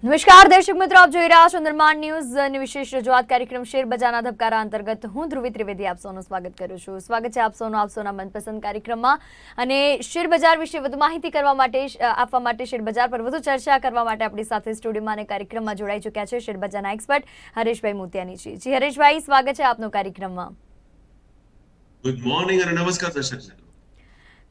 નમસ્કાર દર્શક મિત્રો, આપ જોઈ રહ્યા છો નિર્માણ ન્યૂઝની વિશેષ રજૂઆત કાર્યક્રમ શેર બજારના ધબકારા અંતર્ગત હું ધ્રુવી ત્રિવેદી આપ સૌનું સ્વાગત કરું છું. સ્વાગત છે આપ સૌના મનપસંદ કાર્યક્રમમાં. અને શેર બજાર વિશે વધુ માહિતી આપવા માટે શેર બજાર પર વધુ ચર્ચા કરવા માટે આપણી સાથે સ્ટુડિયોમાં અને કાર્યક્રમમાં જોડાઈ ચૂક્યા છે શેર બજારના એક્સપર્ટ હરેશભાઈ મોતિયાનીજી. જી હરેશભાઈ, સ્વાગત છે આપનું કાર્યક્રમમાં. ગુડ મોર્નિંગ અને નમસ્કાર દર્શક.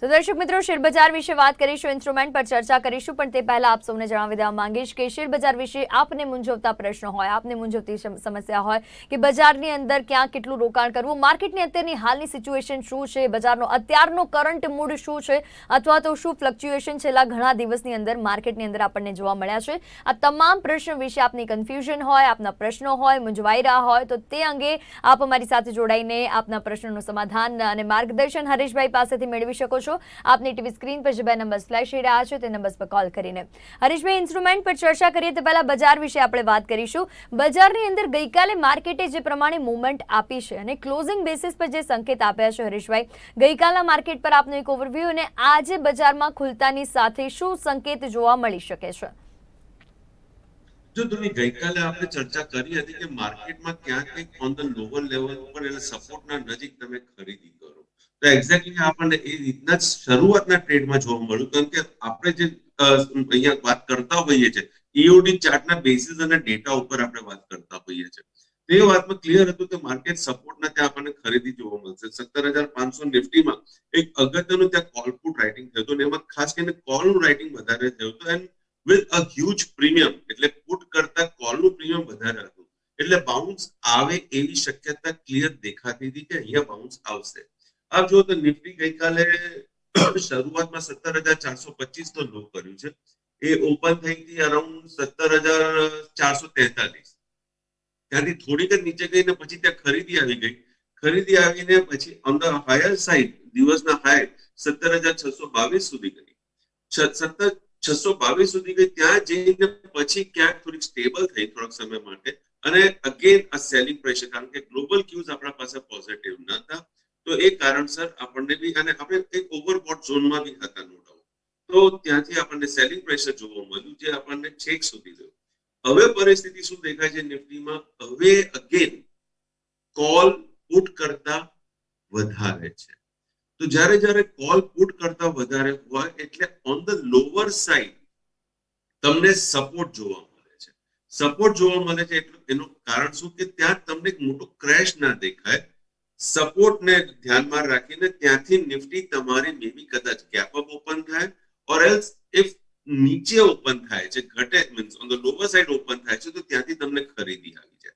તો દર્શક મિત્રો, શેર બજાર વિશે વાત કરીશું, ઇન્સ્ટ્રુમેન્ટ પર ચર્ચા કરીશું, પણ તે પહેલા આપ સૌને જણાવી દેવા માંગીશ કે શેર બજાર વિશે આપને મૂંઝવતા પ્રશ્નો હોય, આપને મૂંઝવતી સમસ્યા હોય કે બજારની અંદર ક્યાં કેટલું રોકાણ કરવું, માર્કેટની અત્યારની હાલની સિચ્યુએશન શું છે, બજારનો અત્યારનો કરંટ મૂડ શું છે, અથવા તો શું ફ્લક્ચ્યુએશન છેલ્લા ઘણા દિવસની અંદર માર્કેટની અંદર આપણને જોવા મળ્યા છે, આ તમામ પ્રશ્નો વિશે આપની કન્ફ્યુઝન હોય, આપના પ્રશ્નો હોય, મૂંઝવાઈ રહ્યા હોય, તો તે અંગે આપ અમારી સાથે જોડાઈને આપના પ્રશ્નોનું સમાધાન અને માર્ગદર્શન હરેશભાઈ પાસેથી મેળવી શકો છો. આપની ટીવી સ્ક્રીન પર જે બે નંબર્સ ફ્લેશ થઈ રહ્યા છે તે નંબર્સ પર કોલ કરીને. હરીશભાઈ, ઇન્સ્ટ્રુમેન્ટ પર ચર્ચા કરીએ તે પહેલા બજાર વિશે આપણે વાત કરીશું. બજારની અંદર ગઈકાલે માર્કેટે જે પ્રમાણે મૂવમેન્ટ આપી છે અને ક્લોઝિંગ બેસિસ પર જે સંકેત આપ્યા છે હરીશભાઈ, ગઈકાલના માર્કેટ પર આપનો એક ઓવરવ્યૂ અને આજે બજારમાં ખુલતાની સાથે શું સંકેત જોવા મળી શકે છે? જો તમે ગઈકાલે આપણે ચર્ચા કરી હતી કે માર્કેટમાં ક્યાંક કંઈક ઓન ધ લોવર લેવલ ઉપર એટલે સપોર્ટના નજીક તમે ખરીદી કરો, તો એક્ઝેક્ટલી આપણને એ રીતના જ શરૂઆતના ટ્રેડમાં જોવા મળ્યું. કારણ કે આપણે જે અહીંયા વાત કરતા હોઈએ છીએ ઈઓડી ચાર્ટના બેસિસ અને ડેટા ઉપર આપણે વાત કરતા હોઈએ છીએ, તે વાતમાં ક્લિયર હતું કે માર્કેટ સપોર્ટના ત્યાં આપણને ખરીદી જોવા મળશે. 17,500 નિફ્ટીમાં એક અગત્યનું ત્યાં કોલ પુટ રાઇટિંગ થયું હતું અને એમાં ખાસ કરીને કોલનું રાઇટિંગ વધારે થયું હતું and with a huge premium, એટલે પુટ કરતા કોલનું પ્રીમિયમ વધારે હતું, એટલે બાઉન્સ આવે એવી શક્યતા ક્લિયર દેખાતી હતી કે અહીંયા બાઉન્સ આવશે. આપ જો તો નિફ્ટી ગઈકાલે શરૂઆતમાં 17,425 નો લો કર્યું છે, એ ઓપન થઈ હતી અરાઉન્ડ 17,443. ત્યાંથી થોડીક જ નીચે ગઈ ને પછી ત્યાં ખરીદી આવી ગઈ. ખરીદી આવીને પછી ઓન ધ હાયર સાઈડ દિવસના હાઈ 17,622 સુધી ગઈ. 622 સુધી ગઈ, ત્યાં જઈને પછી ક્યાંક થોડીક સ્ટેબલ થઈ થોડાક સમય માટે અને અગેન આ સેલિંગ પ્રેશર, કારણ કે ગ્લોબલ ક્યુઝ આપણા પાસે પોઝિટિવ નતા, તો એ કારણસર આપણને બી અને આપણે એક ઓવરબોટ ઝોનમાં બી હતા નો ડાઉટ, તો ત્યાંથી આપણને સેલિંગ પ્રેશર જોવા મળ્યું જે આપણને છેક સુધી ગયું. હવે પરિસ્થિતિ શું દેખાય છે નિફ્ટીમાં? હવે અગેન કોલ પુટ કરતા વધારે છે. તો જ્યારે જ્યારે કોલ પુટ કરતા વધારે હોય એટલે ઓન ધ લોવર સાઈડ તમને સપોર્ટ જોવા મળે છે. સપોર્ટ જોવા મળે છે એટલે એનું કારણ શું કે ત્યાં તમને એક મોટો ક્રેશ ના દેખાય. સપોર્ટને ધ્યાનમાં રાખીને ત્યાંથી નિફ્ટી તમારી મેબી કદાચ ગેપ અપ ઓપન થાય ઓર એલ્સ ઇફ નીચે ઓપન થાય છે, ઘટે means on the lower side open થાય છે, તો ત્યાંથી તમને ખરીદી આવી જાય.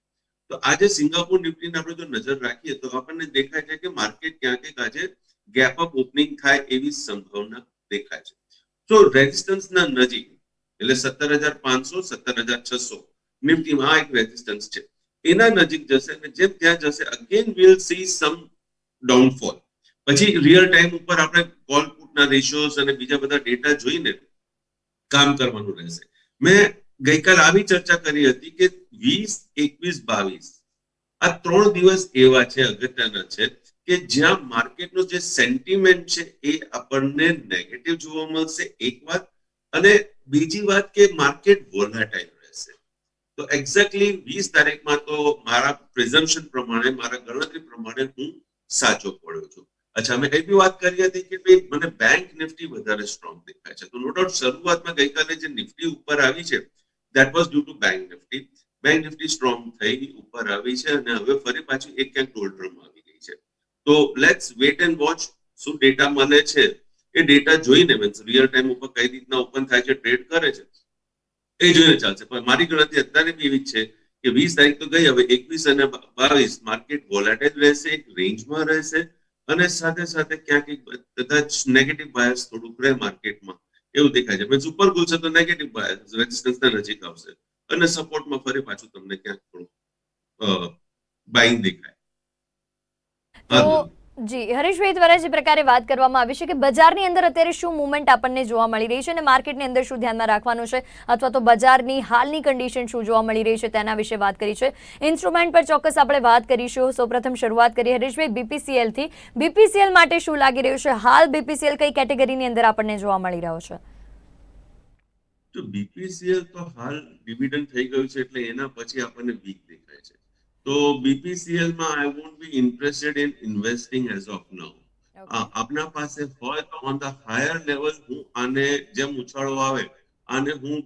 તો આજે સિંગાપુર નિફ્ટીને આપણે જો નજર રાખીએ તો આપણને દેખાય છે કે માર્કેટ ક્યાંક આજે ગેપ અપ ઓપનિંગ થાય એવી સંભાવના દેખાય છે. તો રેઝિસ્ટન્સના નજીક એટલે 17,500 17,600 નિફ્ટીમાં આ એક રેઝિસ્ટન્સ છે, એના નજીક જશે અને જેમ ત્યાં જશે again will see sum downfall. પછી રિયલ ટાઈમ ઉપર આપણે કોલ પુટના રેશિયોઝ અને બીજા બધા ડેટા જોઈને કામ કરવાનું રહેશે. મેં ગઈકાલ આવી ચર્ચા કરી હતી કે 20, 21, 22 આ 3 દિવસ એવા છે, અગત્યના છે કે જ્યાં માર્કેટનો જે સેન્ટિમેન્ટ છે એ આપણને નેગેટિવ જોવા મળશે, એક વાત, અને બીજી વાત કે માર્કેટ વોલેટાઇલ રહેશે. તો એક્ઝેક્ટલી 20 તારીખમાં તો મારા પ્રિઝમ્પશન પ્રમાણે, મારા ગણતરી પ્રમાણે હું સાચો પડ્યો છું. અચ્છા, મેં એ બી વાત કરી હતી કે ભાઈ મને બેંક નિફ્ટી વધારે સ્ટ્રોંગ દેખાય છે. તો નો ડાઉટ શરૂઆતમાં ગઈકાલે જે નિફ્ટી ઉપર આવી છે that was due to Bank Nifty. Bank Nifty strong થઈ ઉપર આવી છે અને હવે ફરી પાછી એક ક્યાંક ડોલ્ડ્રમમાં આવી ગઈ છે. તો લેટ્સ વેટ એન્ડ વોચ શું ડેટા મળે છે. એ ડેટા જોઈને મીન્સ રિયલ ટાઈમ ઉપર કઈ રીતના ઓપન થાય છે, ટ્રેડ કરે છે, એ જોઈને ચાલશે. પણ મારી ગણતરી અત્યારે બી એવી છે કે 20 તારીખ તો ગઈ, હવે 21 અને 22 માર્કેટ વોલેટાઇલ રહેશે, એક રેન્જમાં રહેશે અને સાથે સાથે ક્યાંક કદાચ નેગેટિવ બાયસ થોડુંક રહે માર્કેટમાં એવું દેખાય છે. પછી ઉપર ખુલશે તો નેગેટિવ બાયસ રેઝિસ્ટન્સના નજીક આવશે અને સપોર્ટમાં ફરી પાછું તમને ક્યાંક થોડું બાઇંગ દેખાય. તો જી હરીશભાઈ દ્વારા જે પ્રકારે વાત કરવામાં આવી છે કે બજારની અંદર અત્યારે શું મુવમેન્ટ આપણને જોવા મળી રહી છે અને માર્કેટની અંદર શું ધ્યાનમાં રાખવાનું છે, અથવા તો બજારની હાલની કન્ડિશન શું જોવા મળી રહી છે તેના વિશે વાત કરી છે. ઇન્સ્ટ્રુમેન્ટ પર ચોક્કસ આપણે વાત કરીશું. સૌપ્રથમ શરૂઆત કરીએ હરીશભાઈ બીપીસીએલ થી. બીપીસીએલ માટે શું લાગી રહ્યું છે હાલ? બીપીસીએલ કઈ કેટેગરીની અંદર આપણને જોવા મળી રહ્યો છે? તો બીપીસીએલ તો હાલ ડિવિડન્ડ થઈ ગયું છે એટલે એના પછી આપણને વીક દેખાય છે. તો બીપીસીએલ માં I won't be interested in investing as of now. Okay. આપના પાસે હોય તો ઓન ધ હાયર લેવલ હું આને જેમ ઉછાળો આવે આને હું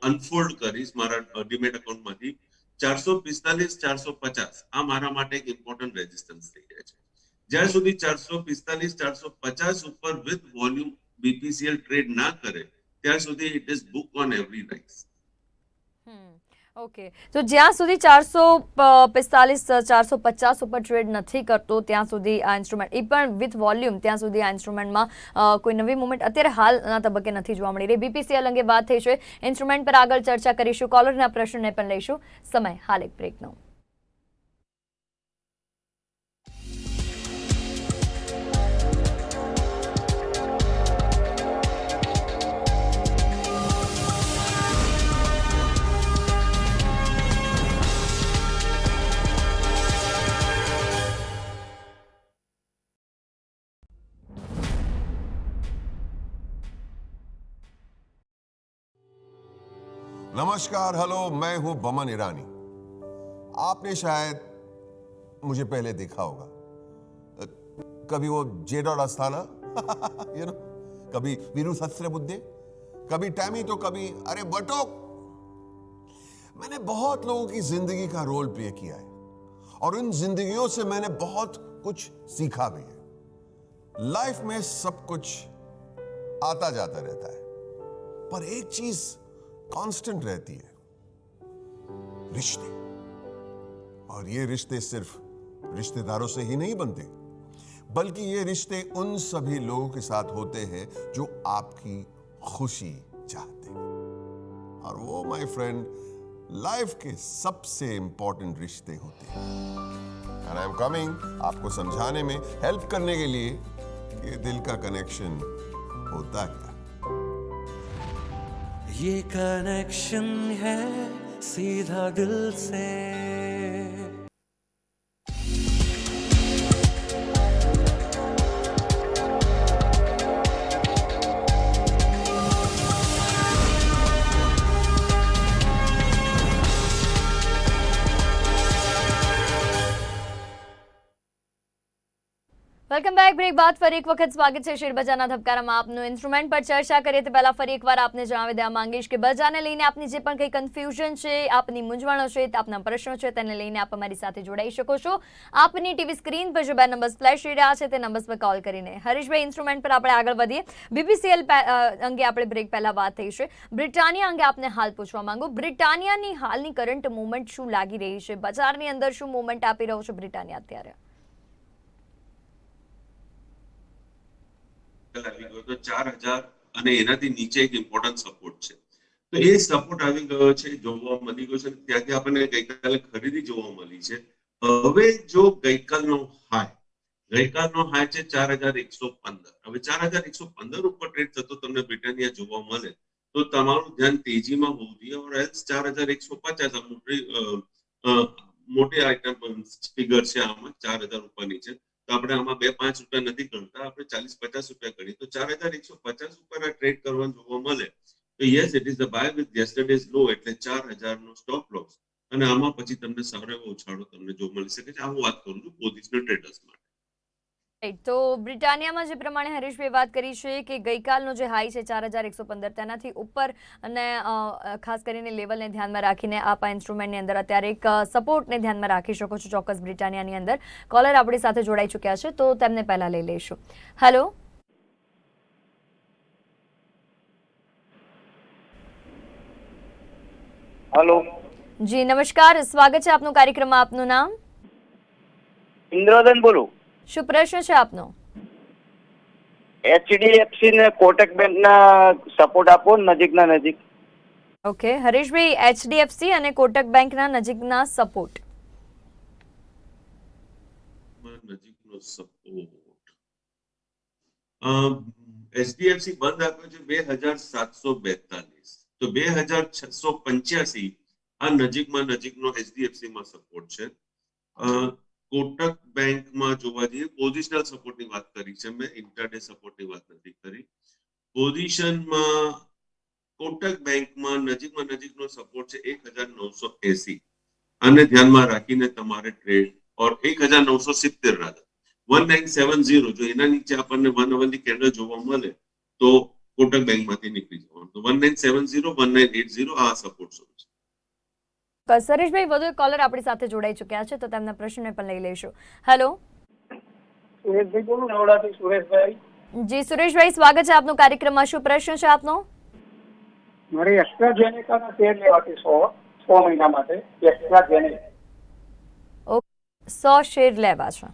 અનફોલ્ડ કરીશ મારા ડીમેટ એકાઉન્ટમાંથી. 445 450 આ મારા માટે એક ઇમ્પોર્ટન્ટ રેઝિસ્ટન્સ થઈ જાય છે. જ્યાં સુધી 445 450 ઉપર વિથ વોલ્યુમ બીપીસીએલ ટ્રેડ ના કરે ત્યાં સુધી it is book on every rise. Okay, તો જ્યાં સુધી 445 450 ઉપર ટ્રેડ નથી કરતો ત્યાં સુધી આ ઇન્સ્ટ્રુમેન્ટ, એ પણ વિથ વોલ્યુમ, ત્યાં સુધી આ ઇન્સ્ટ્રુમેન્ટમાં કોઈ નવી મુવમેન્ટ અત્યારે હાલના તબક્કે નથી જોવા મળી રહી. બીપીસીએલ અંગે વાત થઈ છે, ઇન્સ્ટ્રુમેન્ટ પર આગળ ચર્ચા કરીશું, કોલરના પ્રશ્નને પણ લઈશું. સમય હાલ એક બ્રેકનો. नमस्कार, हेलो, मैं हूं बमन ईरानी. आपने शायद मुझे पहले देखा होगा. कभी वो जेडॉट अस्थाना यू नो, कभी वीरू सहस्त्रबुद्धे, कभी टैमी, तो कभी अरे बटोक. मैंने बहुत लोगों की जिंदगी का रोल प्ले किया है और उन जिंदगियों से मैंने बहुत कुछ सीखा भी है. लाइफ में सब कुछ आता जाता रहता है, पर एक चीज कांस्टेंट रहती है, रिश्ते. और ये रिश्ते सिर्फ रिश्तेदारों से ही नहीं बनते, बल्कि ये रिश्ते उन सभी लोगों के साथ होते हैं जो आपकी खुशी चाहते हैं. और वो माय फ्रेंड लाइफ के सबसे इंपॉर्टेंट रिश्ते होते हैं. एंड आई एम कमिंग आपको समझाने में, हेल्प करने के लिए कि दिल का कनेक्शन होता है. ये कनेक्शन है सीधा दिल से. Welcome back. બ્રેક બાદ ફરી એક વખત સ્વાગત છે શેરબજારના ધબકારામાં આપનું. ઇન્સ્ટ્રુમેન્ટ પર ચર્ચા કરીએ તે પહેલા ફરી એકવાર આપને જણાવી દેવા માંગીશ કે બજારને લઈને આપની જે પણ કંઈ કન્ફ્યુઝન છે, આપની મૂંઝવણો છે, આપના પ્રશ્નો છે, તેને લઈને આપ અમારી સાથે જોડાઈ શકો છો. આપની ટીવી સ્ક્રીન પર જે બે નંબર્સ ફ્લેશ થઈ રહ્યા છે તે નંબર્સ પર કોલ કરીને. હરીશભાઈ, ઇન્સ્ટ્રુમેન્ટ પર આપણે આગળ વધીએ. બીપીસીએલ અંગે આપણે બ્રેક પહેલા વાત થઈ છે. બ્રિટાનિયા અંગે આપને હાલ પૂછવા માંગુ. બ્રિટાનિયાની હાલની કરંટ મુવમેન્ટ શું લાગી રહી છે? બજારની અંદર શું મુવમેન્ટ આપી રહ્યો છે બ્રિટાનિયા અત્યારે? આવી ગયો તો 4000 અને એનાથી નીચે એક ઇમ્પોર્ટન્ટ સપોર્ટ છે. તો એ સપોર્ટ આવી ગયો છે, જોવા મળી ગયો છે. ત્યાંથી આપણને ગઈકાલે ખરીદી જોવા મળી છે. હવે જો ગઈકાલનો હાઈ છે 4115. હવે 4115 ઉપર ટ્રેડ થતો તમને બ્રિટાનિયા જોવા મળે તો તમારું ધ્યાન તેજીમાં હોવું જોઈએ. ઓર એલ્સ 4150 મોટી આઇટમ ફિગર છે આમાં 4000 ઉપરની છે. તો આપણે આમાં 2-5 રૂપિયા નથી ગણતા, આપણે 40-50 રૂપિયા ગણીએ તો 4150 ઉપર આ ટ્રેડ કરવાનું જોવા મળે તો yes, it is the buy with yesterday's low, એટલે 4000 નો સ્ટોપ લોસ. અને આમાં પછી તમને સારો એવો ઉછાળો તમને જોવા મળી શકે છે. આ હું વાત કરું છું પોઝિશનલ ટ્રેડર્સ માટે. રાઈટ, તો બ્રિટાનિયામાં જે પ્રમાણે હરીશભાઈ વાત કરી છે કે ગઈકાલનો જે હાઈ છે 4115 તેનાથી ઉપર અને ખાસ કરીને લેવલને ધ્યાનમાં રાખીને આપ આ ઇન્સ્ટ્રુમેન્ટની અંદર અત્યારે એક સપોર્ટને ધ્યાનમાં રાખી શકો છો ચોક્કસ બ્રિટાનિયાની અંદર. કોલર આપણી સાથે જોડાઈ ચૂક્યા છે તો તેમને પહેલા લઈ લઈશું. હેલો. हेलो જી નમસ્કાર, સ્વાગત છે આપનું કાર્યક્રમમાં. આપનું નામ? इंद्रधन बोलू. શું પ્રશ્ન છે આપનો? HDFC ને કોટક બેંક ના સપોર્ટ આપો નજીકના નજીક. ઓકે હરીશભાઈ, HDFC અને કોટક બેંકના નજીકના સપોર્ટ. નજીકનો સપોર્ટ HDFC બંધ આપ્યો છે 2742, તો 2685 આ નજીકનો HDFC માં સપોર્ટ છે. કોટક બેંકમાં જોવા જઈએ પોઝિશનલ સપોર્ટની વાત કરી છે મેં, ઇન્ટરડે સપોર્ટની વાત નથી કરી. પોઝિશનમાં કોટક બેંકમાં નજીકનો સપોર્ટ છે 1980. આને ધ્યાનમાં રાખીને તમારે ટ્રેડ ઓર 1970 રાધર 1970, જો એના નીચે આપણને 1 અવરની કેન્ડલ જોવા મળે તો કોટક બેંકમાંથી નીકળી જવાનું. તો 1970 1980 આ સપોર્ટ ઝોન છે. સરેશભાઈ, વધુ એક કોલર આપણી સાથે જોડાઈ ચૂક્યા છે તો તેમના પ્રશ્નને પણ લઈ લઈશું. હેલો. સુરેશભાઈ બોલું, નવડાથી સુરેશભાઈ. જી સુરેશભાઈ, સ્વાગત છે આપનો કાર્યક્રમમાં. શું પ્રશ્ન છે આપનો? મારે એસ્ટ્રાઝેનેકાના શેર લેવા છે 100 મહિના માટે. એસ્ટ્રાઝેનેકા 100 શેર લેવા છે.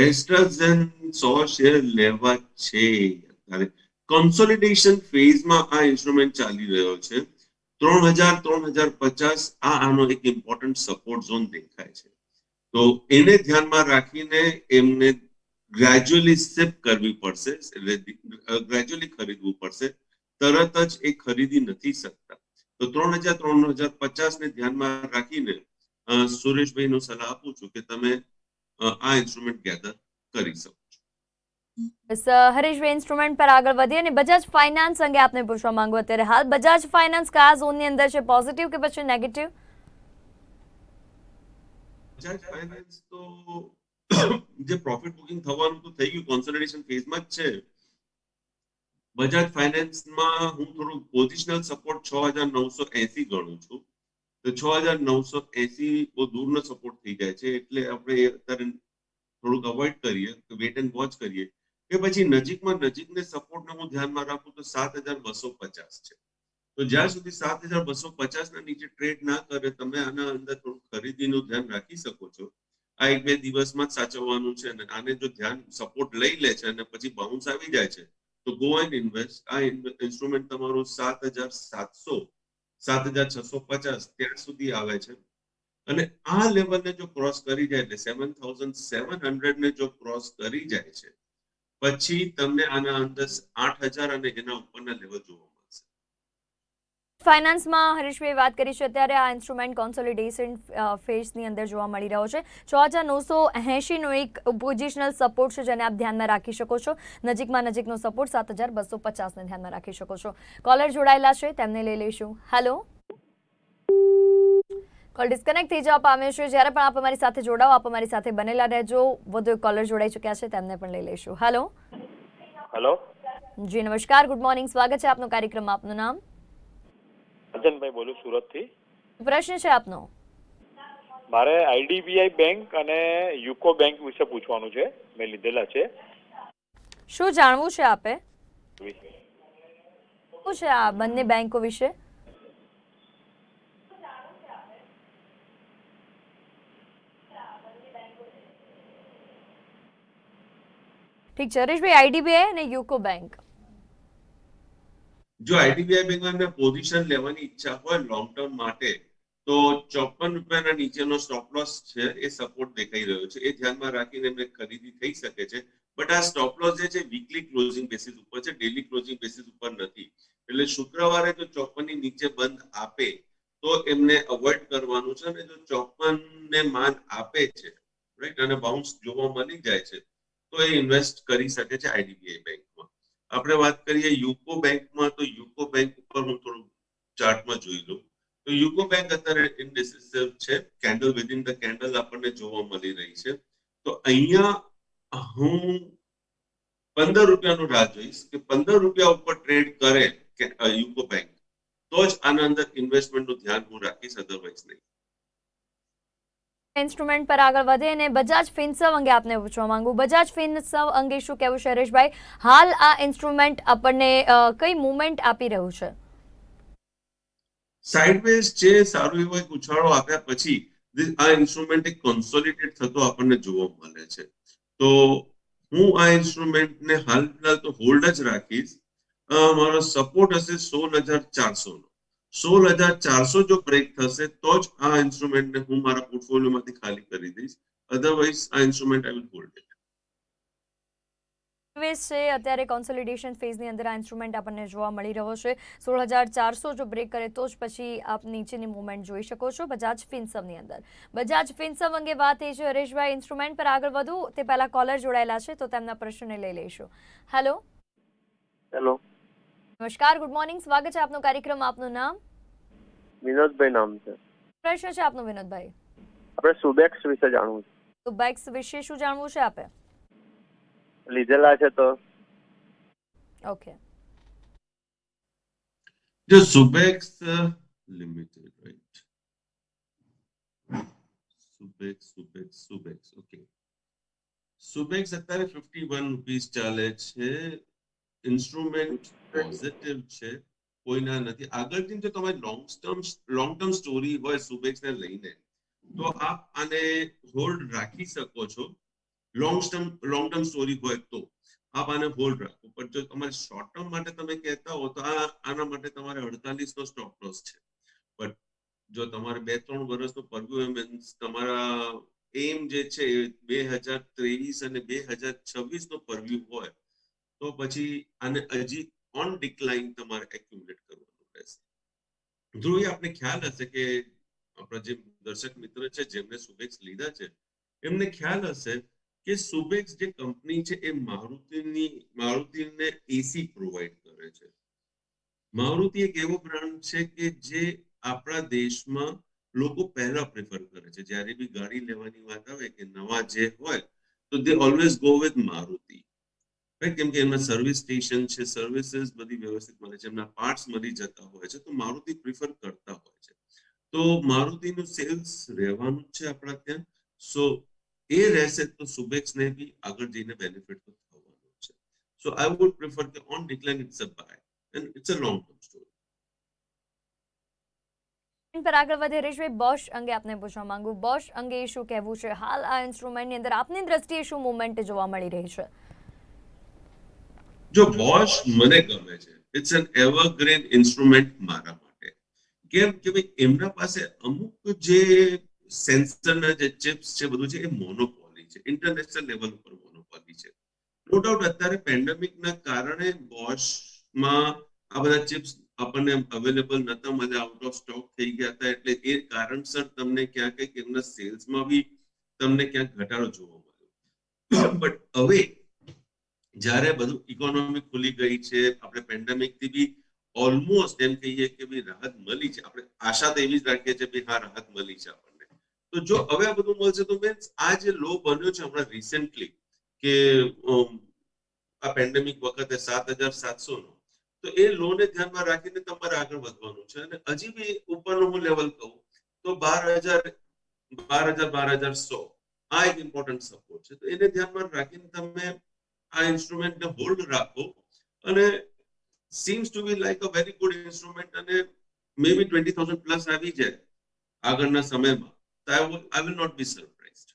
એસ્ટ્રાઝેન 100 શેર લેવા છે. અત્યારે કન્સોલિડેશન ફેઝમાં આ ઇન્સ્ટ્રુમેન્ટ ચાલી રહ્યો છે. 3000 3050 આનો એક ઇમ્પોર્ટન્ટ સપોર્ટ ઝોન દેખાય છે. તો એને ધ્યાનમાં રાખીને એમને ગ્રેજ્યુઅલી શિફ્ટ કરવી પડશે, એટલે ગ્રેજ્યુઅલી ખરીદવું પડશે. તરત જ એ ખરીદી નથી શકતા. તો 3000 3050 ને ધ્યાનમાં રાખીને સુરેશભાઈનો સલાહ આપું છું કે તમે આ ઇન્સ્ટ્રુમેન્ટ ગેધર કરી શકો છો. હરીશભાઈ, ઇન્સ્ટ્રુમેન્ટ પર આગળ વધીએ અને બજાજ ફાઇનાન્સ અંગે આપને પૂછવા માંગુ. અત્યારે હાલ બજાજ ફાઇનાન્સ કયા ઝોનની અંદર છે, પોઝિટિવ કે પછી નેગેટિવ? બજાજ ફાઇનાન્સ તો જે પ્રોફિટ બુકિંગ થવાનું તો થઈ ગયું, કોન્સોલિડેશન ફેઝમાં જ છે. બજાજ ફાઇનાન્સમાં હું થોડું પોઝિશનલ સપોર્ટ 6980 ગણું છું. તો 6980 બહુ દૂરનો સપોર્ટ થઈ જાય છે, એટલે આપણે અત્યારે થોડુંક અવોઇડ કરીએ, વેટ એન્ડ વોચ કરીએ કે પછી નજીકને સપોર્ટને હું ધ્યાનમાં રાખું તો 7250 છે. તો જ્યાં સુધી 7250 ના નીચે ટ્રેડ ના કરે તમે આના અંદર થોડું ખરીદીનું ધ્યાન રાખી શકો છો. આ 1-2 દિવસમાં જ સાચવવાનું છે અને આને જો ધ્યાન સપોર્ટ લઈ લે છે અને પછી બાઉન્સ આવી જાય છે તો ગો એન્ડ ઇન્વેસ્ટ. આ ઇન્સ્ટ્રુમેન્ટ તમારું 7700 7650 ત્યાં સુધી આવે છે અને આ લેવલને જો ક્રોસ કરી જાય એટલે 7700 ને જો ક્રોસ કરી જાય છે પછી તમને આના અંદર 8000 અને એના ઉપરના લેવલ જોવા મળશે. ફાઇનાન્સમાં હરીશભાઈ વાત કરી છે, અત્યારે આ ઇન્સ્ટ્રુમેન્ટ કોન્સોલિડેશન ફેઝની અંદર જોવા મળી રહ્યો છે. 6980 નો એક પોઝિશનલ સપોર્ટ છે જેને આપ ધ્યાનમાં રાખી શકો છો. નજીકનો સપોર્ટ 7250 ને ધ્યાનમાં રાખી શકો છો. કોલર જોડાયેલા છે, તેમને લઈ લઈશું. હેલો. કોલ ડિસ્કનેક્ટ થઈ જવા પામ્યો છે. જ્યારે પણ આપ અમારી સાથે જોડાઓ, આપ અમારી સાથે બનેલા રહેજો. વધુ એક કોલર જોડાઈ ચૂક્યા છે, તેમને પણ લઈ લઈશું. હેલો. હેલો. જી નમસ્કાર, ગુડ મોર્નિંગ, સ્વાગત છે આપનો કાર્યક્રમમાં. આપનું નામ? અજનભાઈ બોલું, સુરતથી. પ્રશ્ન છે આપનો? મારે આઈડીબીઆઈ બેંક અને યુકો બેંક વિશે પૂછવાનું છે, મેં લીધેલા છે. શું જાણવું છે આપે? શું છે આ બંને બેંકો વિશે? ઠીક છે હરીશભાઈ, આઈડીબીઆઈ અને યુકો બેંક. જો આઈડીબીઆઈ બેંકમાં પોઝિશન લેવાની ઈચ્છા હોય લોંગ ટર્મ માટે તો 54 રૂપિયાના નીચેનો સ્ટોપ લોસ છે, એ સપોર્ટ દેખાઈ રહ્યો છે. એ ધ્યાનમાં રાખીને એમને ખરીદી થઈ શકે છે. બટ આ સ્ટોપ લોસ જે છે વીકલી ક્લોઝિંગ બેસિસ ઉપર છે, ડેલી ક્લોઝિંગ બેસિસ ઉપર નથી. એટલે શુક્રવારે જો 54 ની નીચે બંધ આપે તો એમને અવોઇડ કરવાનું છે અને જો 54 ને માન આપે છે રાઈટ અને બાઉન્સ જોવા મળી જાય છે તો એ ઇન્વેસ્ટ કરી શકે છે આઈડીબીઆઈ બેંકમાં. આપણે વાત કરીએ યુકો બેંકમાં, તો યુકો બેંક ઉપર હું થોડું ચાર્ટમાં જોઈ લઉં તો યુકો બેંક અત્યારે ઇનડિસિસિવ છે. કેન્ડલ વિધિન ધ કેન્ડલ આપણને જોવા મળી રહી છે. તો અહીંયા હું 15 રૂપિયાનું રાહ જોઈશ કે 15 રૂપિયા ઉપર ટ્રેડ કરે કે યુકો બેંક તો જ આના અંદર ઇન્વેસ્ટમેન્ટનું ધ્યાન હું રાખીશ, અધરવાઇઝ નહીં. ઇન્સ્ટ્રુમેન્ટ પર આગળ વધે અને બજાજ ફિનસર્વ અંગે આપને પૂછવા માંગુ. બજાજ ફિનસર્વ અંગે શું કહેવું છે હરેશભાઈ? હાલ આ ઇન્સ્ટ્રુમેન્ટ આપણને કઈ મુવમેન્ટ આપી રહ્યું છે? સાઇડવેઝ છે, સારો એવો એક ઉછાળો આપ્યા પછી આ ઇન્સ્ટ્રુમેન્ટ એક કોન્સોલિડેટ થતો આપણને જોવા મળે છે. તો હું આ ઇન્સ્ટ્રુમેન્ટને હાલ તો હોલ્ડ જ રાખીશ. મારો સપોર્ટ હશે 16400 નો. 16400 જો બ્રેક થશે તો જ આ ઇન્સ્ટ્રુમેન્ટને હું મારા પોર્ટફોલિયોમાંથી ખાલી કરી દઈશ. અધરવાઇઝ આ instrument I will hold it. છે અત્યારે કોન્સોલિડેશન ફેઝની અંદર આ ઇન્સ્ટ્રુમેન્ટ આપણને જોવા મળી રહ્યો છે. 16400 જો બ્રેક કરે તો જ પછી આપ નીચેની મૂવમેન્ટ જોઈ શકો છો બજાજ ફિનસર્વની અંદર. બજાજ ફિનસર્વ અંગે વાત એ છે હરેશભાઈ. ઇન્સ્ટ્રુમેન્ટ પર આગળ વધુ તે પહેલા કોલર જોડાયેલા છે તો તેમના પ્રશ્નને લઈ લઈશું. હેલો. હેલો, નમસ્કાર, ગુડ મોર્નિંગ, સ્વાગત છે આપનો કાર્યક્રમ. આપનું નામ? વિનોદભાઈ નામ છે. પ્રશ્ન છે આપનો વિનોદભાઈ. આપણે સુબેક્સ વિશે જાણવું છે. તો બેક્સ વિશે શું જાણવું છે આપે? લીધેલા છે તો ઓકે. જો સુબેક્સ લિમિટેડ, રાઈટ? સુબેક્સ, ઓકે. સુબેક્સ અત્યારે 51 રૂપીસ ચાલે છે. ઇન્સ્ટ્રુમેન્ટ પોઝિટિવ છે, કોઈના નથી. આગળથી જો તમારી લોંગ ટર્મ સ્ટોરી હોય સુબેક્સ ને લઈને, તો આપ આને હોલ્ડ રાખી શકો છો. લોંગ ટર્મ સ્ટોરી હોય તો આપ આને હોલ્ડ રાખો. પણ જો તમારે શોર્ટ ટર્મ માટે તમે કહેતા હો તો આના માટે તમારે 48 નો સ્ટોપ લોસ છે. બટ જો તમારે 2-3 વર્ષનો પરવ્યુ મીન્સ તમારા એમ જે છે 2023 અને 2026 નો પરવ્યુ હોય તો પછી આને હજી ઓન ડિક્લાઇન તમારે એક્યુમ્યુલેટ કરવાનું રહેશે. ધ્રુવી, આપને ખ્યાલ હશે કે આપણા જે દર્શક મિત્ર છે જેમને સુબેક્સ લીધા છે એમને ખ્યાલ હશે કે સુબેક્સ જે કંપની છે એ મારુતિને એસી પ્રોવાઈડ કરે છે. મારુતિ એક એવો બ્રાન્ડ છે કે જે આપણા દેશમાં લોકો પહેલા પ્રેફર કરે છે. જ્યારે બી ગાડી લેવાની વાત આવે કે નવા જે હોય તો દે always go with Maruti, right? કેમ કે એમાં સર્વિસ સ્ટેશન છે, સર્વિસીસ બધી વ્યવસ્થિત મળે છે, એમના પાર્ટ્સ મળી જતા હોય છે, તો મારુતિ પ્રિફર કરતા હોય છે. તો મારુતિનું સેલ્સ રહેવાનું છે આપણા ત્યાં. સો એ રહેશે તો સુબેક્સને બી આગળ જઈને બેનિફિટ તો થવાનું છે. સો આઈ વુડ પ્રિફર કે on decline it's a buy and it's a long term story. પર આગળ વધે હરેશભાઈ, બોશ અંગે આપને પૂછવા માંગુ, બોશ અંગે શું કહેવું છે? હાલ આ ઇન્સ્ટ્રુમેન્ટની અંદર આપની દ્રષ્ટિએ શું મુવમેન્ટ જોવા મળી રહી છે? જો બોશ મને ગમે છે, ઇટ્સ એન એવરગ્રીન ઇન્સ્ટ્રુમેન્ટ મારા માટે. કેમ કે ભાઈ એમના પાસે અમુક જે સેન્સરના જે ચિપ્સ છે બધું છે એ મોનોપોલી છે, ઇન્ટરનેશનલ લેવલ ઉપર મોનોપોલી છે. નો ડાઉટ અત્યારે પેન્ડેમિકના કારણે બોશમાં આ બધા ચિપ્સ આપણને અવેલેબલ નતા મળ્યા, આઉટ ઓફ સ્ટોક થઈ ગયા હતા, એટલે એ કારણસર તમને ક્યાંક એમના સેલ્સમાં બી તમને ક્યાંક ઘટાડો જોવા મળ્યો. બટ હવે જ્યારે બધું ઇકોનોમી ખુલી ગઈ છે, આપણે પેન્ડેમિક થી બી ઓલમોસ્ટ એમ કહીએ કે ભાઈ રાહત મળી છે. આપણે આશા તો એવી જ રાખીએ છીએ કે હા રાહત મળી છે આપણને. તો જો હવે આ બધું મળશે તો મીન્સ આ જે લો બન્યો છે હમણાં રિસેન્ટલી કે આ પેન્ડેમિક વખતે 7,700 નો, તો એ લોને ધ્યાનમાં રાખીને તમારે આગળ વધવાનું છે. અને હજી બી ઉપરનો હું લેવલ કહું તો 12,100 આ એક ઇમ્પોર્ટન્ટ સપોર્ટ છે. તો એને ધ્યાનમાં રાખીને તમે આ ઇન્સ્ટ્રુમેન્ટને હોલ્ડ રાખો અને seems to be like a very good instrument અને મે બી 20,000 પ્લસ આવી જાય આગળના સમયમાં તો I will not be surprised.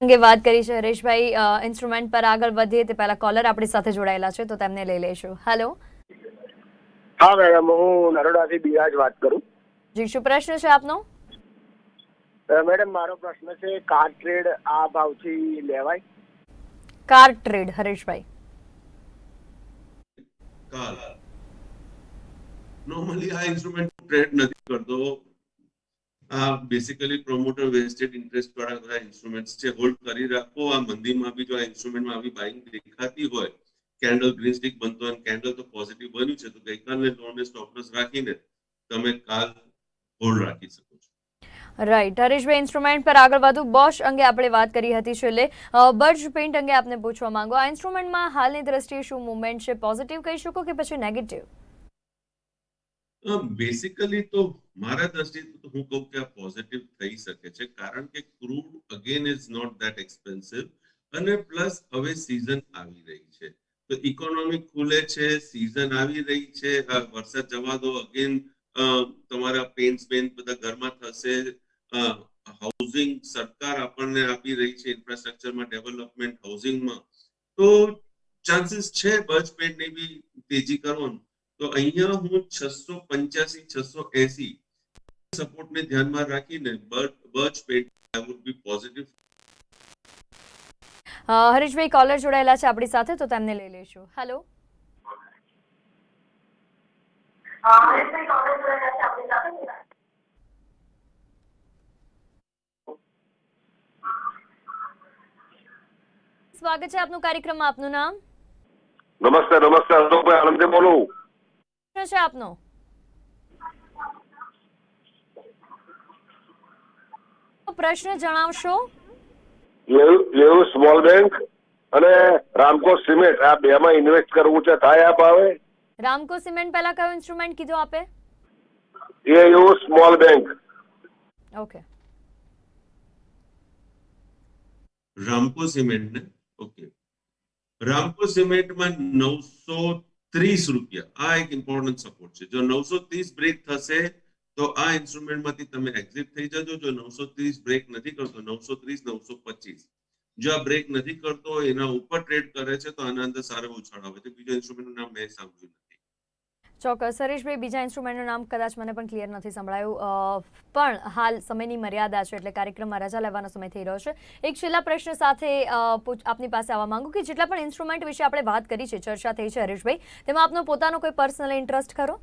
અંગે વાત કરી છે હરેશભાઈ. ઇન્સ્ટ્રુમેન્ટ પર આગળ વધીએ તે પહેલા કોલર આપણી સાથે જોડાયેલા છે તો તેમને લઈ લઈશું. હેલો. હા મેડમ, હું નરોડાથી બિરાજ વાત કરું. જી, શું પ્રશ્ન છે આપનો? મેડમ, મારો પ્રશ્ન છે, કાર ટ્રેડ આ ભાવથી લેવાય? Car trade, Hareshbhai. કાલ નોર્મલી આ ઇન્સ્ટ્રુમેન્ટ ટ્રેડ નથી કરતો. આ બેસિકલી પ્રોમોટર વેસ્ટેડ ઇન્ટરેસ્ટ વાળા બધા ઇન્સ્ટ્રુમેન્ટ્સ છે. હોલ્ડ કરી રાખો. આ મંદીમાં બી જો આ ઇન્સ્ટ્રુમેન્ટમાં આવી બાઇંગ દેખાતી હોય, કેન્ડલ ગ્રીન સ્ટિક બનતો અને કેન્ડલ તો પોઝિટિવ બન્યું છે, તો ગઈકાલને લોને સ્ટોપ લોસ રાખીને તમે કાલ હોલ્ડ રાખી શકો છો. રાઈટ હરેશભાઈ, ઇન્સ્ટ્રુમેન્ટ પર આગળ વધુ. બોશ અંગે આપણે વાત કરી હતી છેલ્લે. બર્જ પેઇન્ટ અંગે આપને પૂછવા માંગો, આ ઇન્સ્ટ્રુમેન્ટમાં હાલની દ્રષ્ટિએ શું મુવમેન્ટ છે? પોઝિટિવ કહી શકો કે પછી નેગેટિવ? બેસિકલી તો મારા દ્રષ્ટિથી તો હું કહું કે આ પોઝિટિવ થઈ શકે છે, કારણ કે crude again is not that expensive અને પ્લસ હવે સીઝન આવી રહી છે. તો ઇકોનોમી ખુલે છે, સીઝન આવી રહી છે, વરસાદ જવા દો, અગેન તમારા પેન્ટ બધા ઘરમાં થશે. હાઉસિંગ સરકાર આપણને આપી રહી છે ઇન્ફ્રાસ્ટ્રક્ચરમાં ડેવલપમેન્ટ, હાઉસિંગમાં, તો ચાન્સીસ છે બર્જ પેઇન્ટની બી તેજી કરવાનું. તો અહીંયા હું 685-680 સપોર્ટને ધ્યાનમાં રાખીને બર્જ પેઇન્ટ I would be positive. Hareshbhai, caller જોડાયેલા છે આપણી સાથે તો તેમને લઈ લઈશું. હેલો. સ્વાગત છે આપનું કાર્યક્રમમાં. આપનું નામ? નમસ્તે નમસ્તે, અશોકભાઈ આણંદથી બોલું. પ્રશ્ન છે આપનો. પ્રશ્ન જણાવશો. લેવું સ્મોલ બેંક અને રામકો સિમેન્ટ આ બેમાં ઇન્વેસ્ટ કરવું છે, થાય આપ આવે? રામકો સિમેન્ટ પહેલા કયો ઇન્સ્ટ્રુમેન્ટ કીધું આપે? એવું સ્મોલ બેંક. ઓકે. રામકો સિમેન્ટ ને ઓકે, રામકો સિમેન્ટમાં 930 રૂપિયા આ એક ઇમ્પોર્ટન્ટ સપોર્ટ છે. જો 930 બ્રેક થશે તો આ ઇન્સ્ટ્રુમેન્ટમાંથી તમે એક્ઝિટ થઈ જજો. જો 930 બ્રેક નથી કરતો 930 925, જો આ બ્રેક નથી કરતો એના ઉપર ટ્રેડ કરે છે તો આના અંદર સારો ઉછાળ આવે છે. બીજા ઇન્સ્ટ્રુમેન્ટનું નામ મેં સાંભળ્યું નથી. ચોક્કસ હરેશભાઈ, બીજા ઇન્સ્ટ્રુમેન્ટનું નામ કદાચ મને પણ ક્લિયર નથી સંભળાયું, પણ હાલ સમયની મર્યાદા છે એટલે કાર્યક્રમમાં રજા લેવાનો સમય થઈ રહ્યો છે. એક છેલ્લા પ્રશ્ન સાથે આપની પાસે આવવા માંગુ કે જેટલા પણ ઇન્સ્ટ્રુમેન્ટ વિશે આપણે વાત કરી છે, ચર્ચા થઈ છે હરેશભાઈ, તેમાં આપનો પોતાનો કોઈ પર્સનલ ઇન્ટરેસ્ટ ખરો?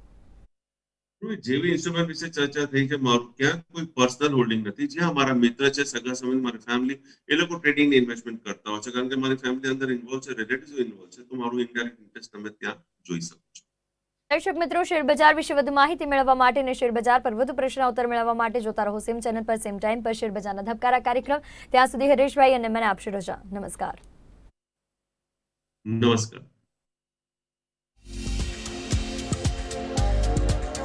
જેવી ઇન્સ્ટ્રુમેન્ટ વિશે ચર્ચા થઈ છે, મારું ક્યાં કોઈ પર્સનલ હોલ્ડિંગ નથી. જ્યાં મારા મિત્ર છે, સગા સંબંધી, મારી ફેમિલી, એ લોકો ટ્રેડિંગ ઇન્વેસ્ટમેન્ટ કરતા હોય છે, કારણ કે મારી ફેમિલી અંદર ઇન્વોલ્વ છે, રિલેટિવ્સ ઇન્વોલ્વ છે, તો મારું ઇનડાયરેક્ટ ઇન્ટરેસ્ટ તમે ત્યાં જોઈ શકો છો. દર્શક મિત્રો, શેરબજાર વિશે વધુ માહિતી મેળવવા માટે અને શેરબજાર પર વધુ પ્રશ્ન ઉત્તર મેળવવા માટે જોતા રહો સેમ ચેનલ પર, સેમ ટાઈમ પર શેરબજારના ધબકારા કાર્યક્રમ. ત્યાં સુધી હરેશભાઈ અને મને આપશે રજા. નમસ્કાર. નમસ્કાર.